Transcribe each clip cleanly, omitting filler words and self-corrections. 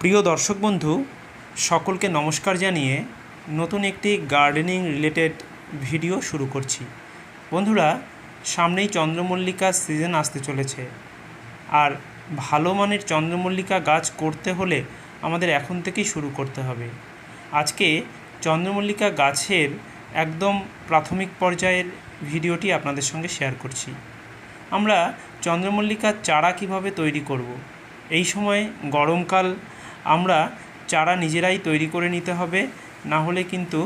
প্রিয় দর্শক বন্ধু সকলকে নমস্কার জানিয়ে নতুন একটি গার্ডেনিং রিলেটেড ভিডিও শুরু করছি। বন্ধুরা, সামনেই চন্দ্রমল্লিকা সিজন আসতে চলেছে, আর ভালো মানের চন্দ্রমল্লিকা গাছ করতে হলে আমাদের এখন থেকেই শুরু করতে হবে। আজকে চন্দ্রমল্লিকা গাছের একদম প্রাথমিক পর্যায়ের ভিডিওটি আপনাদের সঙ্গে শেয়ার করছি। আমরা চন্দ্রমল্লিকার চারা কিভাবে তৈরি করব। এই সময় গরমকাল, আমরা চারা নিজেরাই তৈরি করে নিতে হবে, না হলে কিন্তু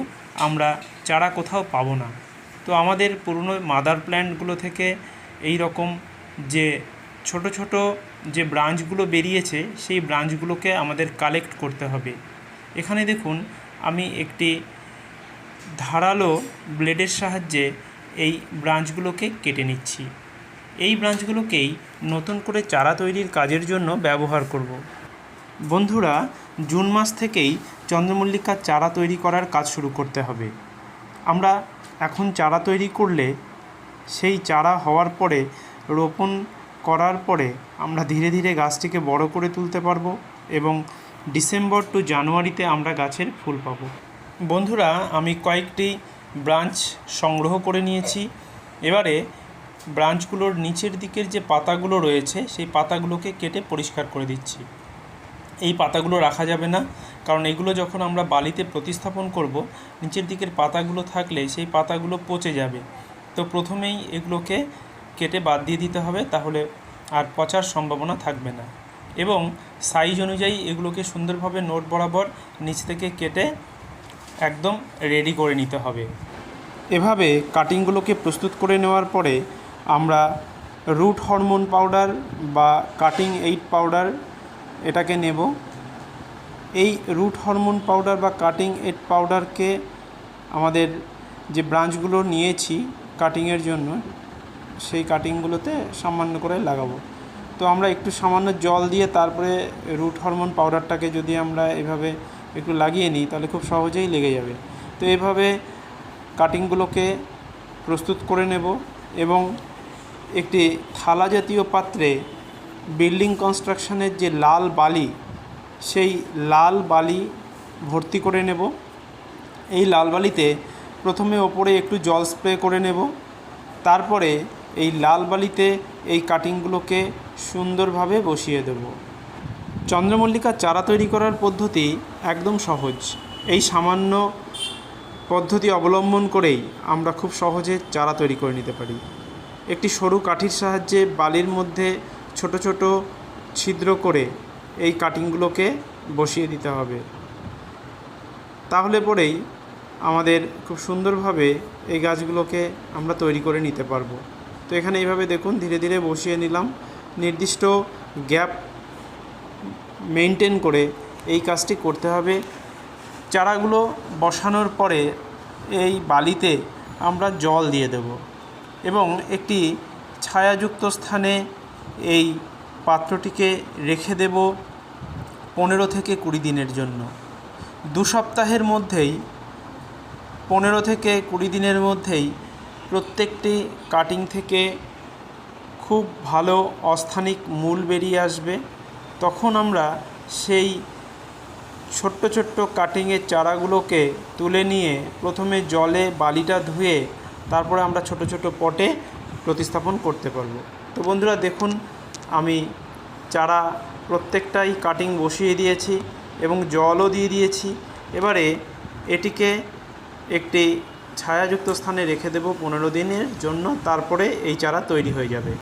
আমরা চারা কোথাও পাবো না। তো আমাদের পুরনো মাদার প্ল্যান্টগুলো থেকে এই রকম যে ছোট ছোট যে ব্রাঞ্চগুলো বেরিয়েছে, সেই ব্রাঞ্চগুলোকে আমাদের কালেক্ট করতে হবে। এখানে দেখুন, আমি একটি ধারালো ব্লেডের সাহায্যে এই ব্রাঞ্চগুলোকে কেটে নিচ্ছি। এই ব্রাঞ্চগুলোকেই নতুন করে চারা তৈরির কাজের জন্য ব্যবহার করব। বন্ধুরা, জুন মাস থেকেই চন্দ্রমল্লিকার চারা তৈরি করার কাজ শুরু করতে হবে। আমরা এখন চারা তৈরি করলে সেই চারা হওয়ার পরে, রোপণ করার পরে আমরা ধীরে ধীরে গাছটিকে বড় করে তুলতে পারবো এবং ডিসেম্বর টু জানুয়ারিতে আমরা গাছের ফুল পাবো। বন্ধুরা, আমি কয়েকটি ব্রাঞ্চ সংগ্রহ করে নিয়েছি। এবারে ব্রাঞ্চগুলোর নিচের দিকের যে পাতাগুলো রয়েছে, সেই পাতাগুলোকে কেটে পরিষ্কার করে দিচ্ছি। এই পাতাগুলো রাখা যাবে না, কারণ এগুলো যখন আমরা বালিতে প্রতিস্থাপন করব, নিচের দিকের পাতাগুলো থাকলে সেই পাতাগুলো পচে যাবে। তো প্রথমেই এগুলোকে কেটে বাদ দিয়ে দিতে হবে, তাহলে আর পচার সম্ভাবনা থাকবে না। এবং সাইজ অনুযায়ী এগুলোকে সুন্দরভাবে নোট বরাবর নিচ থেকে কেটে একদম রেডি করে নিতে হবে। এভাবে কাটিংগুলোকে প্রস্তুত করে নেওয়ার পরে আমরা রুট হরমোন পাউডার বা কাটিং এইড পাউডার এটাকে নেব। এই রুট হরমোন পাউডার বা কাটিং এইড পাউডারকে আমাদের যে ব্রাঞ্চগুলো নিয়েছি কাটিংয়ের জন্য, সেই কাটিংগুলোতে সামান্য করে লাগাবো। তো আমরা একটু সামান্য জল দিয়ে তারপরে রুট হরমোন পাউডারটাকে যদি আমরা এভাবে একটু লাগিয়ে নিই, তাহলে খুব সহজেই লেগে যাবে। তো এইভাবে কাটিংগুলোকে প্রস্তুত করে নেব এবং একটি থালা জাতীয় পাত্রে বিল্ডিং কনস্ট্রাকশনের যে লাল বালি, সেই লাল বালি ভর্তি করে নেব। এই লাল বালিতে প্রথমে ওপরে একটু জল স্প্রে করে নেব। তারপরে এই লাল বালিতে এই কাটিংগুলোকে সুন্দরভাবে বসিয়ে দেব। চন্দ্রমল্লিকার চারা তৈরি করার পদ্ধতি একদম সহজ। এই সামান্য পদ্ধতি অবলম্বন করেই আমরা খুব সহজে চারা তৈরি করে নিতে পারি। একটি সরু কাঠির সাহায্যে বালির মধ্যে ছোট ছোট ছিদ্র করে এই কাটিংগুলোকে বসিয়ে দিতে হবে। তাহলে পরেই আমাদের খুব সুন্দরভাবে এই গাছগুলোকে আমরা তৈরি করে নিতে পারবো। তো এখানে এইভাবে দেখুন, ধীরে ধীরে বসিয়ে নিলাম। নির্দিষ্ট গ্যাপ মেনটেন করে এই কাজটি করতে হবে। চারাগুলো বসানোর পরে এই বালিতে আমরা জল দিয়ে দেব এবং একটি ছায়াযুক্ত স্থানে এই পাত্রটিকে রেখে দেব 15 থেকে 20 দিনের জন্য। 2 সপ্তাহের মধ্যেই, 15 থেকে 20 দিনের মধ্যেই প্রত্যেকটি কাটিং থেকে খুব ভালো অস্থানিক মূল বেরিয়ে আসবে। তখন আমরা সেই ছোট্ট ছোট্ট কাটিংয়ের চারাগুলোকে তুলে নিয়ে প্রথমে জলে বালিটা ধুয়ে তারপরে আমরা ছোট ছোট পটে প্রতিস্থাপন করতে পারবো। তো বন্ধুরা দেখুন, আমি চারা প্রত্যেকটাই কাটিং বসিয়ে দিয়েছি এবং জলও দিয়ে দিয়েছি। এবারে এটিকে একটি ছায়াযুক্ত স্থানে রেখে দেব 15 দিনের জন্য, তারপরে এই চারা তৈরি হয়ে যাবে।